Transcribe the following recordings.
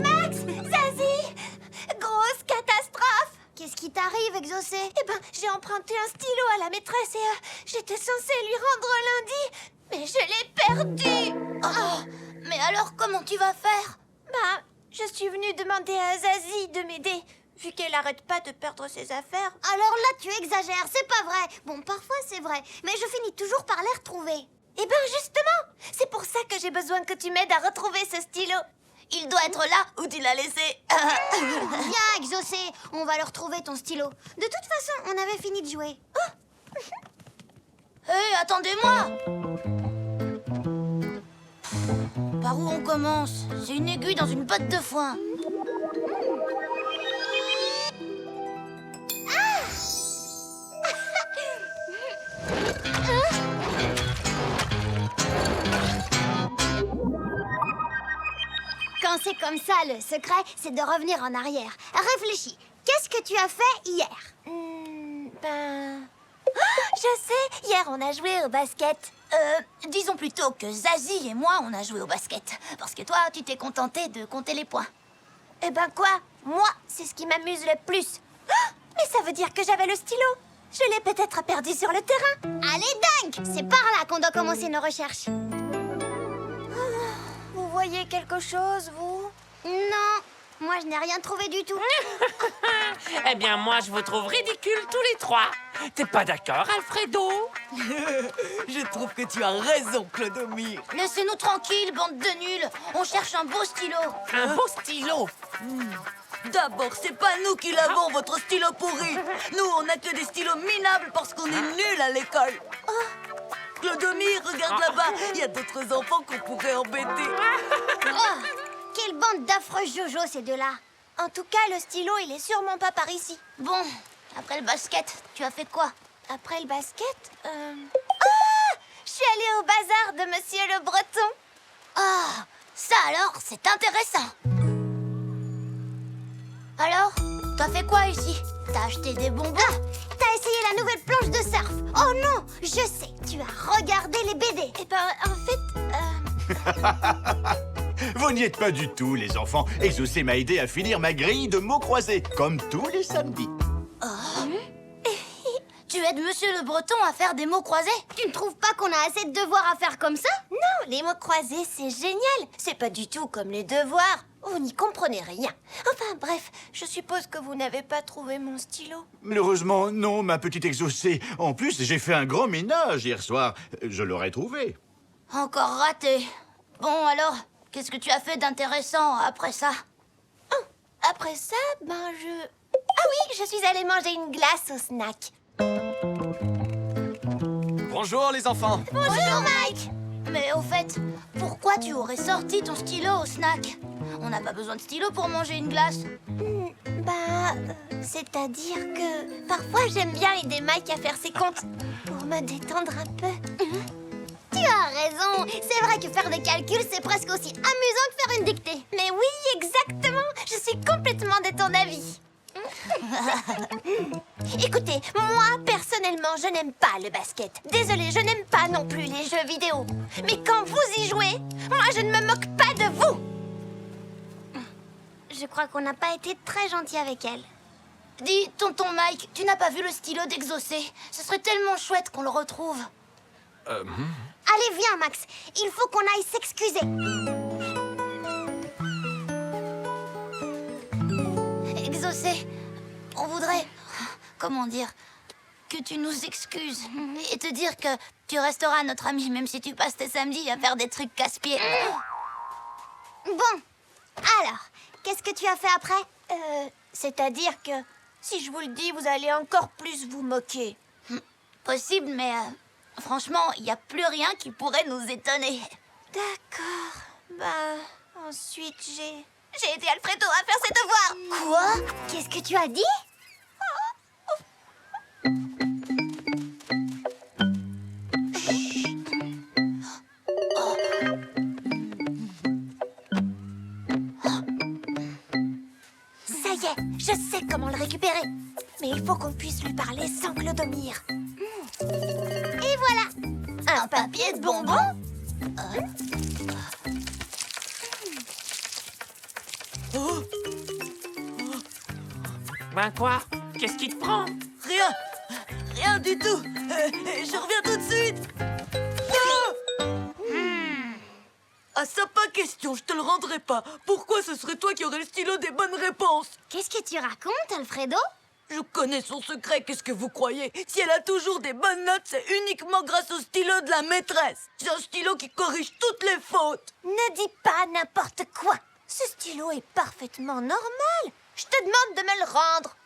Max! Zazie! Grosse catastrophe! Qu'est-ce qui t'arrive, Exaucé? Eh ben, j'ai emprunté un stylo à la maîtresse et j'étais censée lui rendre lundi, mais je l'ai perdu! Oh, mais alors, comment tu vas faire? Ben, je suis venue demander à Zazie de m'aider, vu qu'elle arrête pas de perdre ses affaires. Alors là, tu exagères, c'est pas vrai. Bon, parfois c'est vrai, mais je finis toujours par les retrouver. Eh ben, justement, c'est pour ça que j'ai besoin que tu m'aides à retrouver ce stylo. Il doit être là où tu l'as laissé. Viens, Exaucé, on va le retrouver, ton stylo. De toute façon, on avait fini de jouer. Hé, attendez-moi! Par où on commence? C'est une aiguille dans une botte de foin. Quand c'est comme ça, le secret, c'est de revenir en arrière. Réfléchis, qu'est-ce que tu as fait hier? Je sais, hier on a joué au basket. Disons plutôt que Zazie et moi, on a joué au basket. Parce que toi, tu t'es contenté de compter les points. Eh ben quoi? Moi, c'est ce qui m'amuse le plus. Mais ça veut dire que j'avais le stylo. Je l'ai peut-être perdu sur le terrain. Allez, Dunk! C'est par là qu'on doit commencer nos recherches. Vous voyez quelque chose, vous? Non, moi je n'ai rien trouvé du tout. Eh bien, moi, je vous trouve ridicules tous les trois. T'es pas d'accord, Alfredo? Je trouve que tu as raison, Clodomir. Laissez-nous tranquilles, bande de nuls. On cherche un beau stylo. Un beau stylo. D'abord, c'est pas nous qui l'avons, votre stylo pourri. Nous, on n'a que des stylos minables parce qu'on est nuls à l'école. Clodomir, regarde là-bas. Il y a d'autres enfants qu'on pourrait embêter. Oh, quelle bande d'affreux Jojo, ces deux-là. En tout cas, le stylo, il est sûrement pas par ici. Bon, après le basket, tu as fait quoi? Après le basket, Ah! Je suis allée au bazar de Monsieur le Breton. Ah, ça alors, c'est intéressant. Alors, t'as fait quoi ici? T'as acheté des bonbons? Ah, t'as essayé la nouvelle planche de surf. Oh non, je sais, tu as regardé les BD. Eh ben, en fait, Vous n'y êtes pas du tout, les enfants. Exaucé m'a aidé à finir ma grille de mots croisés, comme tous les samedis. Tu aides Monsieur le Breton à faire des mots croisés? Tu ne trouves pas qu'on a assez de devoirs à faire comme ça? non, les mots croisés, c'est génial. C'est pas du tout comme les devoirs. Vous n'y comprenez rien. Enfin, bref, je suppose que vous n'avez pas trouvé mon stylo. Malheureusement, non, ma petite Exaucé. En plus, j'ai fait un grand ménage hier soir. Je l'aurais trouvé. Encore raté. Bon alors, qu'est-ce que tu as fait d'intéressant après ça? Après ça, ben je... Ah oui, je suis allée manger une glace au snack. Bonjour, les enfants. Bonjour Mike. Mais au fait, pourquoi tu aurais sorti ton stylo au snack? On n'a pas besoin de stylo pour manger une glace. C'est-à-dire que parfois j'aime bien aider Mike à faire ses comptes pour me détendre un peu. Tu as raison. C'est vrai que faire des calculs, c'est presque aussi amusant que faire une dictée. Mais oui, exactement. Je suis complètement de ton avis. Écoutez, moi, personnellement, je n'aime pas le basket. Désolée, je n'aime pas non plus les jeux vidéo. Mais quand vous y jouez, moi, je ne me moque pas de vous. Je crois qu'on n'a pas été très gentil avec elle. Dis, tonton Mike, tu n'as pas vu le stylo d'Exaucé? Ce serait tellement chouette qu'on le retrouve. Allez, viens, Max. Il faut qu'on aille s'excuser. Exaucé, on voudrait, comment dire, que tu nous excuses et te dire que tu resteras notre ami, même si tu passes tes samedis à faire des trucs casse-pieds. Bon, alors, qu'est-ce que tu as fait après? C'est-à-dire que si je vous le dis, vous allez encore plus vous moquer. Possible, mais franchement, il n'y a plus rien qui pourrait nous étonner. D'accord. Ensuite, j'ai aidé Alfredo à faire ses devoirs. Quoi? Qu'est-ce que tu as dit? Ça y est, je sais comment le récupérer. Mais il faut qu'on puisse lui parler sans Clodomir. Et voilà! Un papier de bonbons? Oh, Ben quoi? Qu'est-ce qui te prend? rien. Rien du tout. Je reviens tout de suite. Ah, ah, ça, pas question, je te le rendrai pas. Pourquoi ce serait toi qui aurais le stylo des bonnes réponses? Qu'est-ce que tu racontes, Alfredo? Je connais son secret, qu'est-ce que vous croyez? Si elle a toujours des bonnes notes, c'est uniquement grâce au stylo de la maîtresse. C'est un stylo qui corrige toutes les fautes. Ne dis pas n'importe quoi. Ce stylo est parfaitement normal. Je te demande de me le rendre.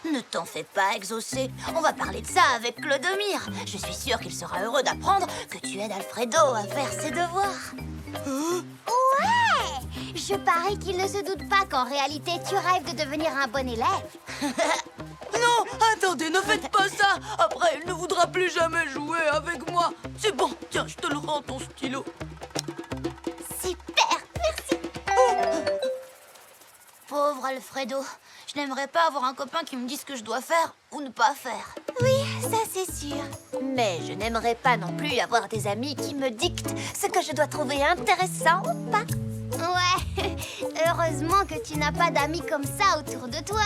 Ne t'en fais pas, Exaucé. On va parler de ça avec Clodomir. Je suis sûre qu'il sera heureux d'apprendre que tu aides Alfredo à faire ses devoirs. Ouais! Je parie qu'il ne se doute pas qu'en réalité, tu rêves de devenir un bon élève. Non, attendez, ne faites pas ça. Après, elle ne voudra plus jamais jouer avec moi. C'est bon, tiens, je te le rends, ton stylo. Super, merci. Pauvre Alfredo. Je n'aimerais pas avoir un copain qui me dise ce que je dois faire ou ne pas faire. Oui, ça c'est sûr. Mais je n'aimerais pas non plus avoir des amis qui me dictent ce que je dois trouver intéressant ou pas. Ouais, heureusement que tu n'as pas d'amis comme ça autour de toi.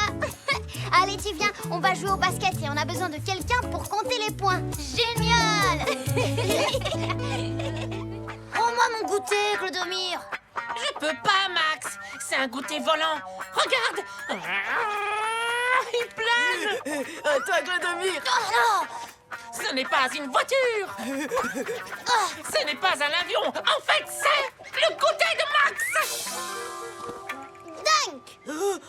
Allez, tu viens, on va jouer au basket et on a besoin de quelqu'un pour compter les points. Génial. Prends-moi mon goûter, Clodomir. Je peux pas, Max. C'est un goûter volant. Regarde. Il plane. À toi, Clodomir. Oh Ce n'est pas une voiture. Ce n'est pas un avion. En fait, c'est le goûter de Max. Dunk.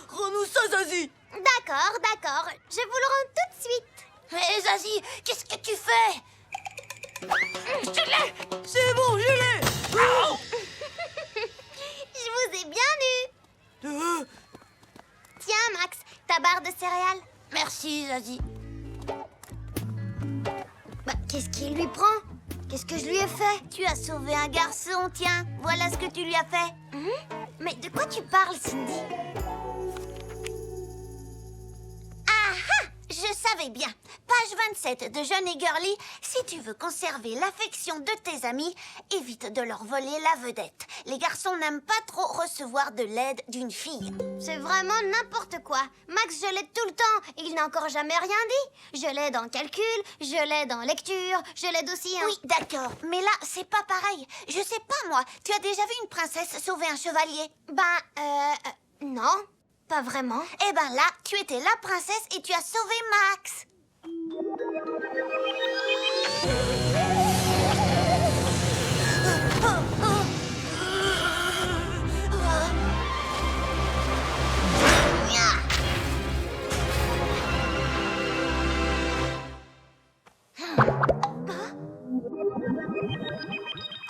Rends-nous ça, Zazie. D'accord. Je vous le rends tout de suite. Hé, Zazie, qu'est-ce que tu fais? Je l'ai. C'est bon, je l'ai. Oh. Je vous ai bien eu. Tiens, Max, ta barre de céréales. Merci, Zazie. Bah, qu'est-ce qu'il lui prend? Qu'est-ce que je lui ai fait? Tu as sauvé un garçon, tiens. Voilà ce que tu lui as fait. Mais de quoi tu parles, Cindy? Ah! Je savais bien. Page 27 de John et Girly. Si tu veux conserver l'affection de tes amis, évite de leur voler la vedette. Les garçons n'aiment pas trop recevoir de l'aide d'une fille. C'est vraiment n'importe quoi. Max, je l'aide tout le temps. Il n'a encore jamais rien dit. Je l'aide en calcul, je l'aide en lecture, je l'aide aussi en... Oui, d'accord. Mais là, c'est pas pareil. Je sais pas, moi. Tu as déjà vu une princesse sauver un chevalier? Non, pas vraiment. Eh ben là, tu étais la princesse et tu as sauvé Max.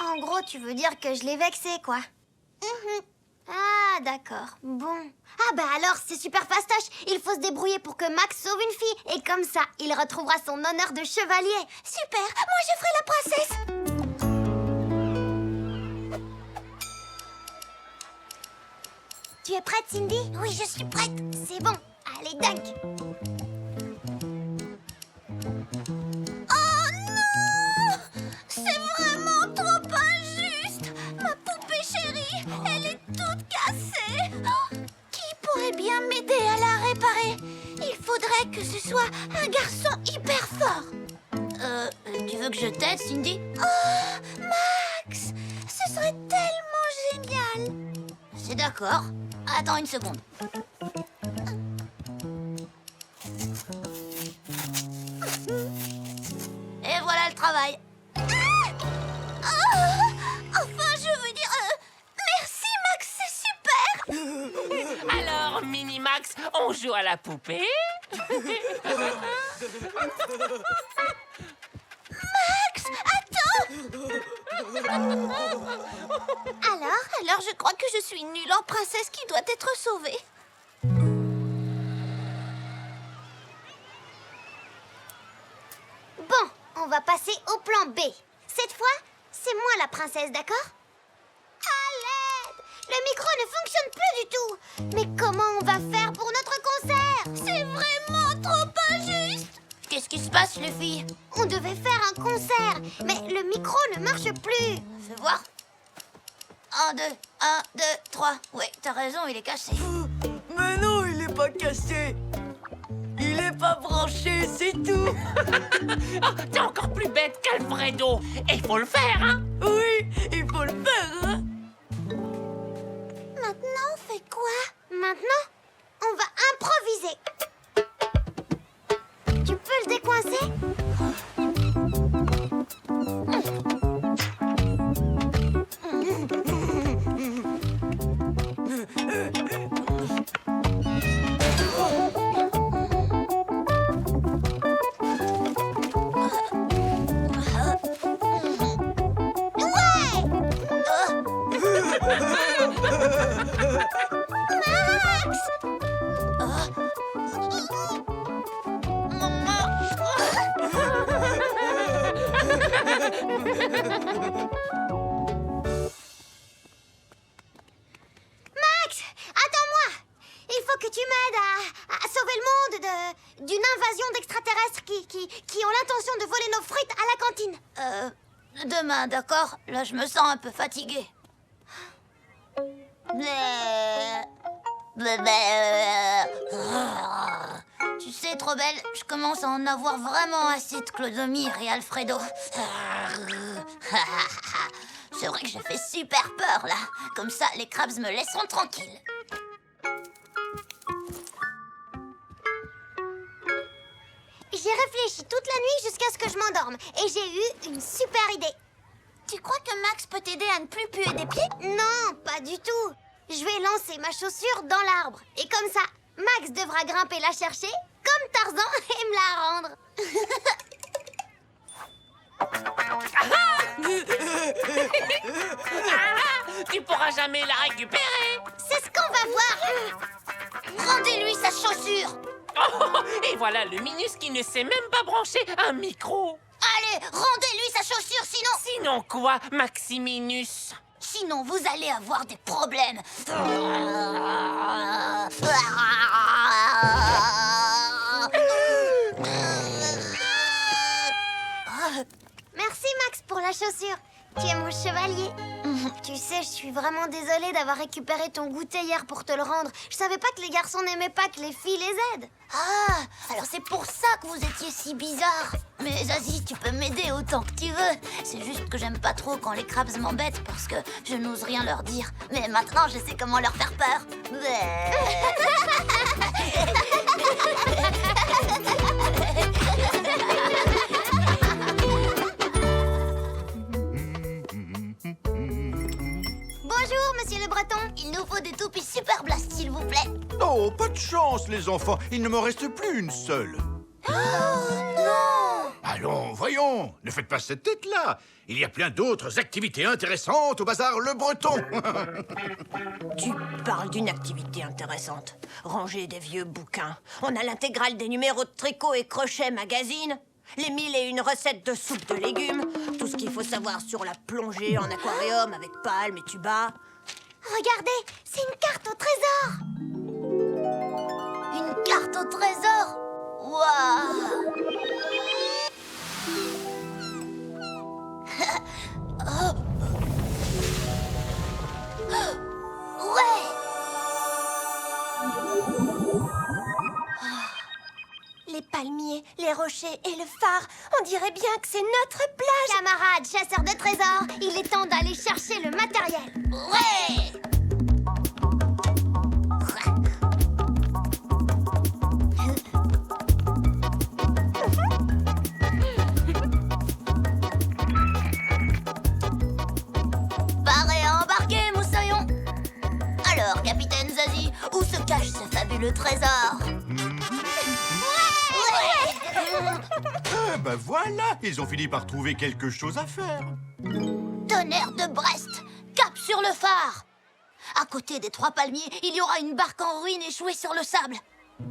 En gros, tu veux dire que je l'ai vexé, quoi. Ah, d'accord. Bon. Ah bah alors, c'est super fastoche. Il faut se débrouiller pour que Max sauve une fille. Et comme ça, il retrouvera son honneur de chevalier. Super, moi je ferai la princesse. Tu es prête, Cindy? Oui, je suis prête. C'est bon. Allez, dunk. Oh non! C'est vraiment trop injuste. Ma poupée chérie, elle est toute cassée. Oh, qui pourrait bien m'aider à la réparer? Il faudrait que ce soit un garçon hyper fort. Tu veux que je t'aide, Cindy? Oh, Max, ce serait tellement génial. C'est d'accord. Attends une seconde. Et voilà le travail. Enfin, je veux dire... merci, Max, c'est super. Alors, Mini-Max, on joue à la poupée? Max, attends. Alors, je crois que je suis nulle en princesse qui doit être sauvée. Bon, on va passer au plan B. Cette fois, c'est moi la princesse, d'accord? À l'aide! Le micro ne fonctionne plus du tout. Mais comment on va faire pour notre concert? C'est vraiment trop injuste. Qu'est-ce qui se passe, les filles? On devait faire un concert, mais le micro ne marche plus. Fais voir. 1, 2, 1, 2, 3. Ouais, t'as raison, il est cassé. Mais non, il est pas cassé. Il est pas branché, c'est tout. Oh, t'es encore plus bête qu'Alfredo. Et il faut le faire, hein? Oui, il faut le faire, hein. Maintenant, on fait quoi? Maintenant, on va improviser. Tu peux le décoincer? Max, attends-moi. Il faut que tu m'aides à sauver le monde d'une invasion d'extraterrestres qui ont l'intention de voler nos frites à la cantine. Demain, d'accord? Là, je me sens un peu fatiguée. Tu sais, trop belle, je commence à en avoir vraiment assez de Clodomir et Alfredo. C'est vrai que j'ai fait super peur, là. Comme ça, les crabes me laisseront tranquille. J'ai réfléchi toute la nuit jusqu'à ce que je m'endorme et j'ai eu une super idée. Tu crois que Max peut t'aider à ne plus puer des pieds? Non, pas du tout. Je vais lancer ma chaussure dans l'arbre et comme ça, Max devra grimper la chercher comme Tarzan et me la rendre. Tu pourras jamais la récupérer. C'est ce qu'on va voir. Rendez-lui sa chaussure! Oh, et voilà le Minus qui ne sait même pas brancher un micro. Allez, rendez-lui sa chaussure, sinon... Sinon quoi, Maximinus? Sinon, vous allez avoir des problèmes. Merci Max pour la chaussure. Tu es mon chevalier. Tu sais, je suis vraiment désolée d'avoir récupéré ton goûter hier pour te le rendre. Je savais pas que les garçons n'aimaient pas que les filles les aident. Ah, alors c'est pour ça que vous étiez si bizarre. Mais Zazie, tu peux m'aider autant que tu veux. C'est juste que j'aime pas trop quand les crabes m'embêtent parce que je n'ose rien leur dire. Mais maintenant, je sais comment leur faire peur. Bonjour, monsieur le Breton. Il nous faut des toupies super blast, s'il vous plaît. Oh, pas de chance, les enfants. Il ne me reste plus une seule. Non! Allons, voyons. Ne faites pas cette tête-là. Il y a plein d'autres activités intéressantes au bazar Le Breton. Tu parles d'une activité intéressante. Ranger des vieux bouquins. On a l'intégrale des numéros de tricot et crochet magazine. Les 1001 recettes de soupe de légumes. Tout ce qu'il faut savoir sur la plongée en aquarium avec palmes et tuba. Regardez, c'est une carte au trésor. Une carte au trésor? Waouh! Ouais! Les palmiers, les rochers et le phare, on dirait bien que c'est notre plage. Camarades chasseurs de trésors, il est temps d'aller chercher le matériel. Ouais! Paré à embarquer, moussaillon. Alors, capitaine Zazie, où se cache ce fabuleux trésor? Eh ben voilà, ils ont fini par trouver quelque chose à faire. Tonnerre de Brest, cap sur le phare. À côté des 3 palmiers, il y aura une barque en ruine échouée sur le sable.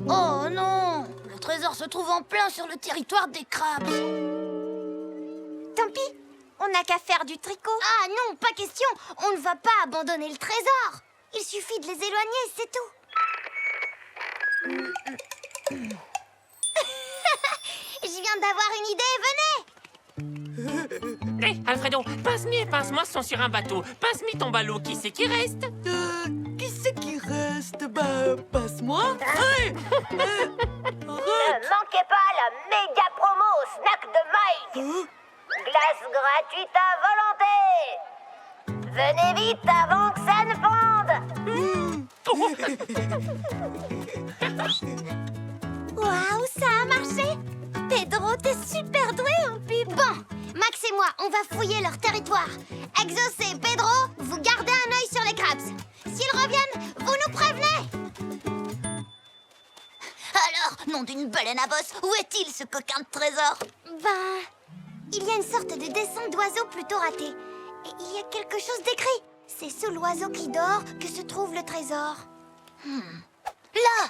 Oh non! Le trésor se trouve en plein sur le territoire des crabes. Tant pis, on n'a qu'à faire du tricot. Ah non, pas question, on ne va pas abandonner le trésor. Il suffit de les éloigner, c'est tout. Je viens d'avoir une idée, venez. Hé, Alfredo, Pince-Mi et Pince-Moi sont sur un bateau. Pince-Mi ton ballot, qui c'est qui reste? Qui c'est qui reste? Bah, passe-moi. Hey Ne manquez pas la méga promo au snack de Mike. Glace gratuite à volonté. Venez vite avant que ça ne fonde. Waouh, ça a marché. Pedro, t'es super doué en pub. Bon, Max et moi, on va fouiller leur territoire. Exaucé, Pedro, vous gardez un œil sur les crabs. S'ils reviennent, vous nous prévenez. Alors, nom d'une baleine à bosse, où est-il ce coquin de trésor? Ben, il y a une sorte de dessin d'oiseau plutôt raté. Et il y a quelque chose d'écrit. C'est sous l'oiseau qui dort que se trouve le trésor. Là,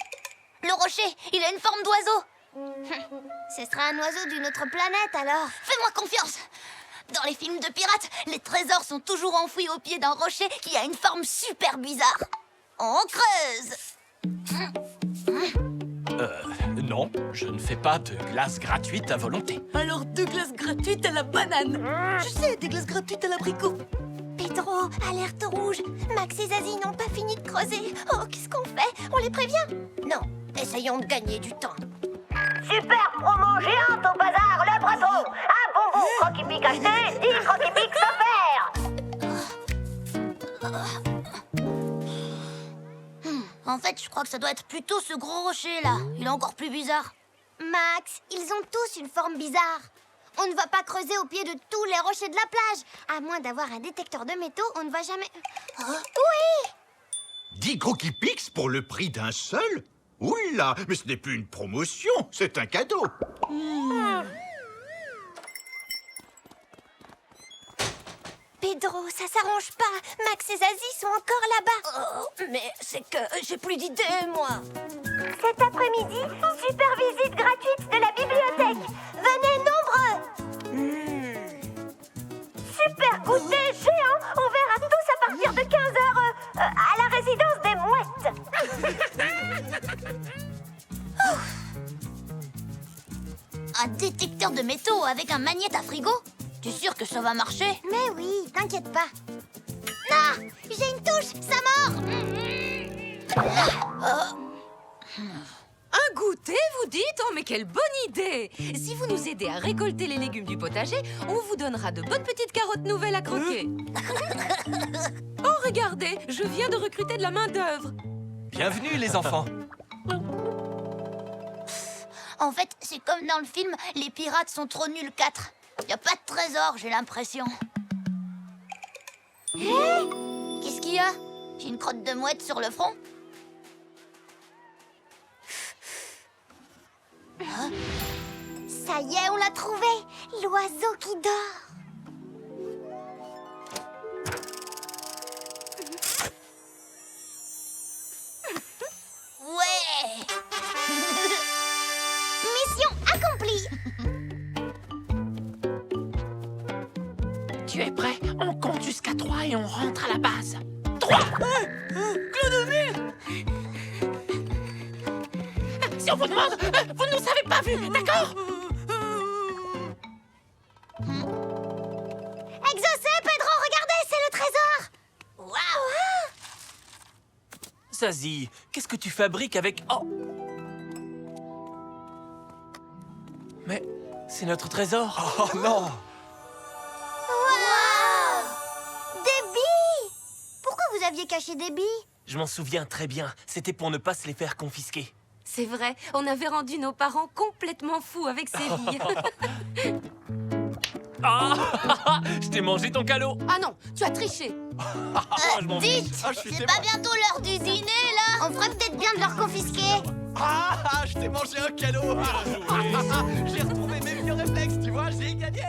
le rocher, il a une forme d'oiseau. Ce sera un oiseau d'une autre planète alors. Fais-moi confiance. Dans les films de pirates, les trésors sont toujours enfouis au pied d'un rocher qui a une forme super bizarre. On creuse. Non, je ne fais pas de glace gratuite à volonté. Alors 2 glaces gratuites à la banane. Je sais, des glaces gratuites à l'abricot. Pedro, alerte rouge. Max et Zazie n'ont pas fini de creuser. Oh, qu'est-ce qu'on fait? On les prévient? Non, essayons de gagner du temps. Super promo géante au bazar Le Breton. Un bonbon Croquis-Pic acheté, 10 Croquis-Pic offerts. En fait, je crois que ça doit être plutôt ce gros rocher là. Il est encore plus bizarre. Max, ils ont tous une forme bizarre. On ne va pas creuser au pied de tous les rochers de la plage. À moins d'avoir un détecteur de métaux, on ne va jamais... Oui! 10 Croquis Pix pour le prix d'un seul? Oula, mais ce n'est plus une promotion, c'est un cadeau. Pedro, ça s'arrange pas. Max et Zazie sont encore là-bas. Mais c'est que j'ai plus d'idées, moi. Cet après-midi, super visite gratuite de la bibliothèque. Venez nombreux. Super goûter géant, ouvert à tous à partir de 15h à la résidence des mouettes. Un détecteur de métaux avec un magnète à frigo? T'es sûr que ça va marcher? Mais oui, t'inquiète pas. Ah, j'ai une touche, ça mord. Un goûter, vous dites? Oh, mais quelle bonne idée! Si vous nous aidez à récolter les légumes du potager, on vous donnera de bonnes petites carottes nouvelles à croquer. Oh, regardez, je viens de recruter de la main-d'œuvre. Bienvenue, les enfants. En fait, c'est comme dans le film, les pirates sont trop nuls 4. Y a pas de trésor, j'ai l'impression. Qu'est-ce qu'il y a? J'ai une crotte de mouette sur le front. Ça y est, on l'a trouvé! L'oiseau qui dort! Ouais! Mission accomplie! Tu es prêt? On compte jusqu'à 3 et on rentre à la base. 3! Si on vous demande, vous ne nous avez pas vus, d'accord? Exaucé, Pedro, regardez, c'est le trésor! Waouh! Zazie, qu'est-ce que tu fabriques avec... Oh! Mais c'est notre trésor. Oh non! Waouh! Des billes! Pourquoi vous aviez caché des billes? Je m'en souviens très bien. C'était pour ne pas se les faire confisquer. C'est vrai, on avait rendu nos parents complètement fous avec ces billes. Ah! Je t'ai mangé ton calot. Ah non, tu as triché. Je m'en fiche. Dites, Ah, je suis c'est témoin. pas bientôt l'heure du dîner, là? On ferait peut-être bien de leur confisquer. Ah! Je t'ai mangé un calot. J'ai retrouvé mes vieux réflexes, tu vois, j'ai gagné.